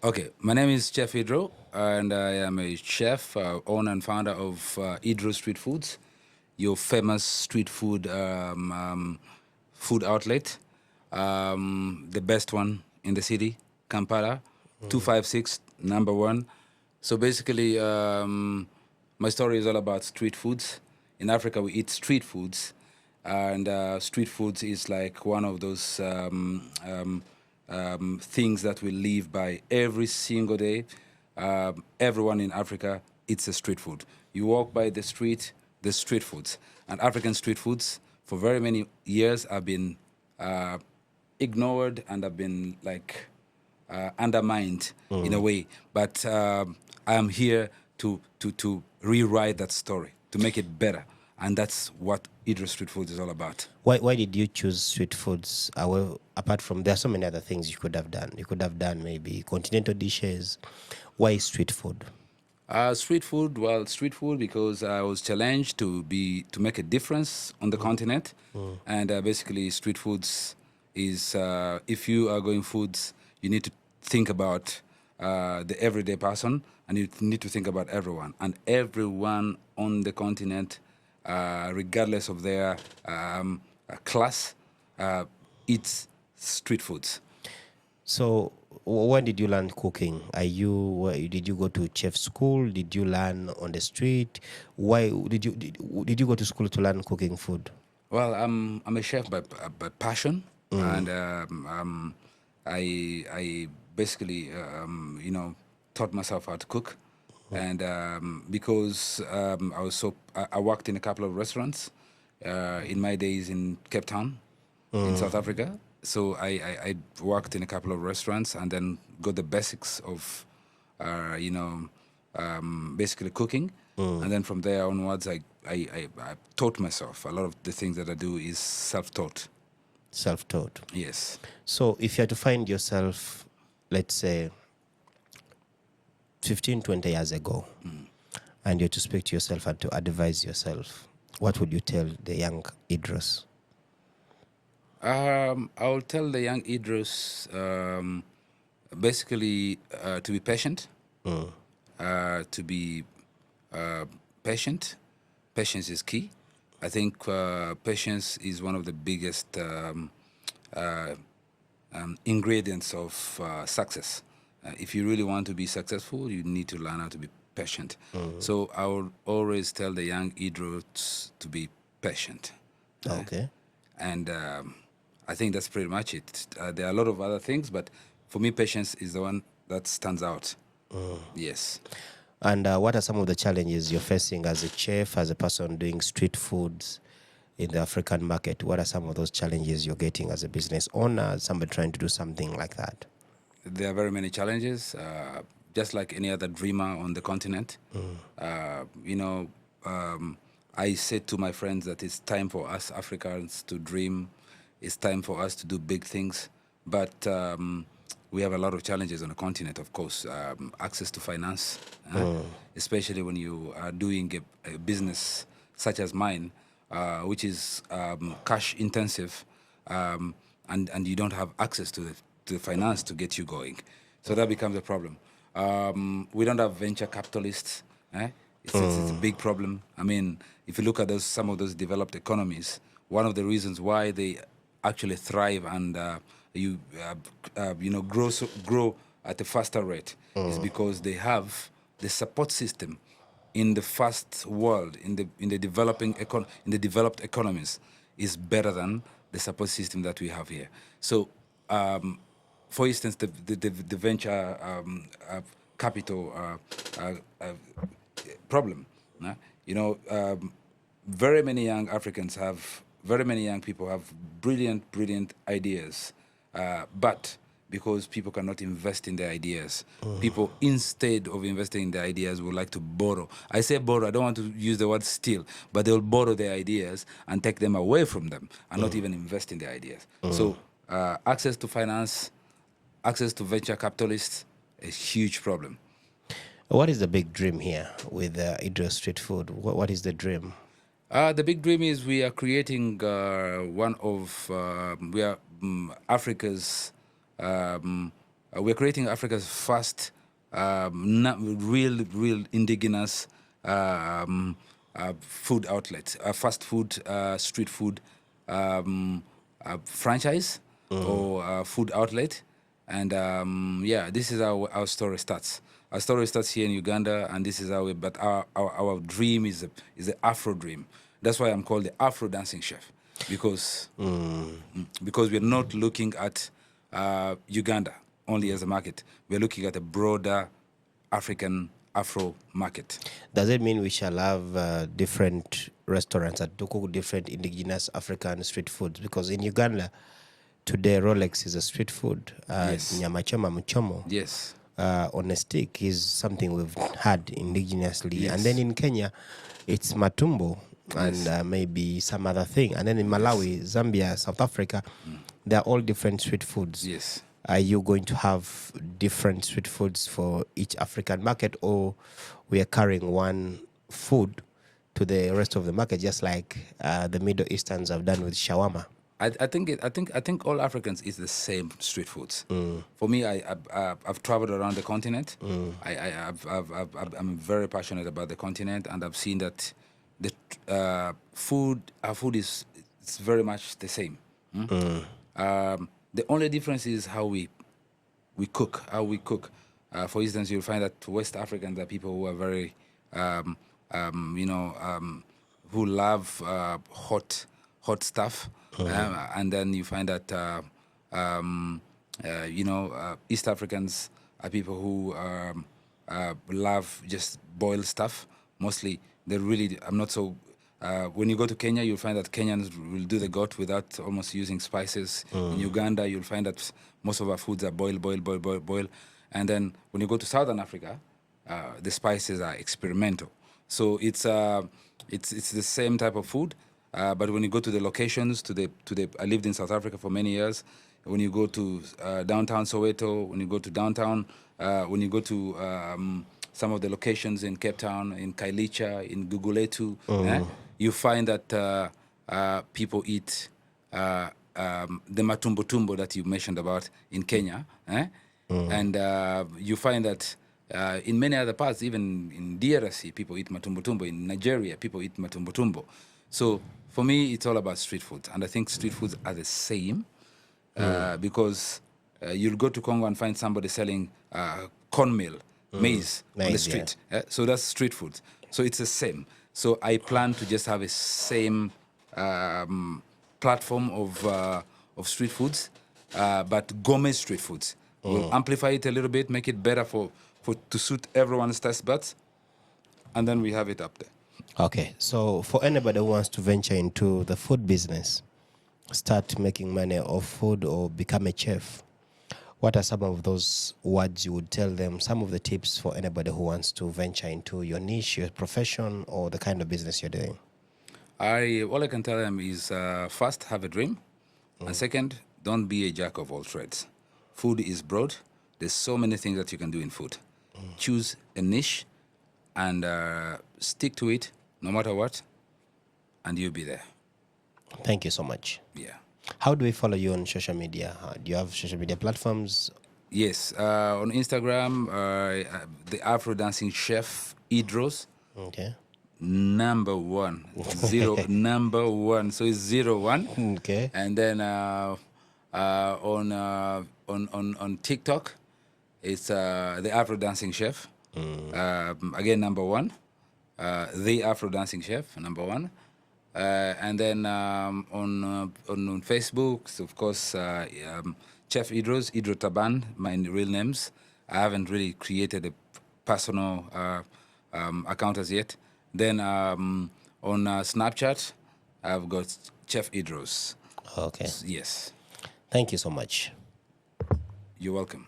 Okay, my name is Chef Idro, and I am a chef, owner and founder of Idro Street Foods, your famous street food outlet, the best one in the city, Kampala, 256, number one. So basically, my story is all about street foods. In Africa, we eat street foods, and street foods is like one of those things that we live by every single day. Everyone in Africa eats a street food. You walk by the street foods, and African street foods for very many years have been ignored and have been like undermined in a way. But I am here to rewrite that story, to make it better. And that's what Idris Street Foods is all about. Why did you choose street foods? Apart from, there are so many other things you could have done. You could have done maybe continental dishes. Why street food? Street food because I was challenged to make a difference on the continent, and basically street foods is if you are going foods, you need to think about the everyday person, and you need to think about everyone and everyone on the continent, regardless of their class, eats street foods. So, when did you learn cooking? Did you go to chef school? Did you learn on the street? Why did you go to school to learn cooking food? Well, I'm a chef by passion, and I basically taught myself how to cook, and because I worked in a couple of restaurants in my days in Cape Town, in South Africa. So I worked in a couple of restaurants and then got the basics of basically cooking, and then from there onwards I taught myself. A lot of the things that I do is self-taught. Self-taught. Yes. So, if you had to find yourself, let's say, 15, 20 years ago, and you had to speak to yourself and to advise yourself, what would you tell the young Idris? I'll tell the young Idris basically to be patient, to be patient. Patience is key. I think patience is one of the biggest ingredients of success. If you really want to be successful, you need to learn how to be patient. So I will always tell the young Idris to be patient. Okay. And I think that's pretty much it. There are a lot of other things, but for me, patience is the one that stands out. Yes. And what are some of the challenges you're facing as a chef, as a person doing street foods in the African market? What are some of those challenges you're getting as a business owner, somebody trying to do something like that? There are very many challenges, just like any other dreamer on the continent. I said to my friends that it's time for us Africans to dream. It's time for us to do big things. But we have a lot of challenges on the continent, of course. Access to finance, especially when you are doing a business such as mine, which is cash intensive, and you don't have access to the finance to get you going. So that becomes a problem. We don't have venture capitalists. It's a big problem. I mean, if you look at some of those developed economies, one of the reasons why they actually thrive and grow at a faster rate is because they have the support system in the first world, in the developed economies, is better than the support system that we have here. So, for instance, the venture capital problem. Very many young Africans very many young people have brilliant ideas, but because people cannot invest in their ideas, people, instead of investing in their ideas, would like to borrow. I say borrow, I don't want to use the word steal, but they'll borrow their ideas and take them away from them and not even invest in their ideas. So access to finance, access to venture capitalists, a huge problem. What is the big dream here with Idris Street Food? What is the dream? The big dream is we are creating Africa's we're creating Africa's first real indigenous food outlet, fast food, street food franchise or food outlet. And yeah, this is how our story starts. Our story starts here in Uganda, and this is how but our dream is the Afro dream. That's why I'm called the Afro dancing chef, because we're not looking at Uganda only as a market. We're looking at a broader African Afro market. Does it mean we shall have different restaurants that do cook different indigenous African street foods? Because in Uganda, today Rolex is a street food. Yes. Nyama choma muchomo. Yes. On a stick is something we've had indigenously. Yes. And then in Kenya, it's matumbo and maybe some other thing. And then in Malawi, Zambia, South Africa, they're all different street foods. Yes. Are you going to have different street foods for each African market, or we are carrying one food to the rest of the market, just like the Middle Easterns have done with shawarma? I think all Africans eat the same street foods. For me, I've traveled around the continent. I'm very passionate about the continent, and I've seen that the our food is it's very much the same. The only difference is how we cook. For instance, you'll find that West Africans are people who are very, who love hot stuff, and then you find that East Africans are people who love just boiled stuff. Mostly, they really. I'm not so. When you go to Kenya, you'll find that Kenyans will do the goat without almost using spices. In Uganda, you'll find that most of our foods are boil. And then when you go to Southern Africa, the spices are experimental. So it's the same type of food, but when you go to the locations, I lived in South Africa for many years. When you go to downtown Soweto, when you go to downtown, when you go to some of the locations in Cape Town, in Kailicha, in Guguletu, you find that people eat the matumbo that you mentioned about in Kenya, and you find that in many other parts, even in DRC, people eat matumbo. In Nigeria, people eat matumbo. So for me, it's all about street food, and I think street foods are the same because you'll go to Congo and find somebody selling cornmeal, maize on the street. Yeah. So that's street food. So it's the same. So I plan to just have a same platform of street foods, but gourmet street foods. We'll amplify it a little bit, make it better to suit everyone's taste buds, and then we have it up there. Okay, so for anybody who wants to venture into the food business, start making money off food or become a chef, what are some of those words you would tell them, some of the tips for anybody who wants to venture into your niche, your profession, or the kind of business you're doing? All I can tell them is first, have a dream, and second, don't be a jack of all trades. Food is broad. There's so many things that you can do in food. Choose a niche and stick to it no matter what, and you'll be there. Thank you so much. Yeah. How do we follow you on social media? Do you have social media platforms? Yes, on Instagram, the Afro Dancing Chef Idros. Okay. Number 1. Number 1. So it's 01. Okay. And then on TikTok, it's the Afro Dancing Chef. Again, number 1. The Afro Dancing Chef, number 1. And then on Facebook, so of course, Chef Idros, Idro Taban, my real names. I haven't really created a personal account as yet. Then on Snapchat, I've got Chef Idros. Okay. Yes. Thank you so much. You're welcome.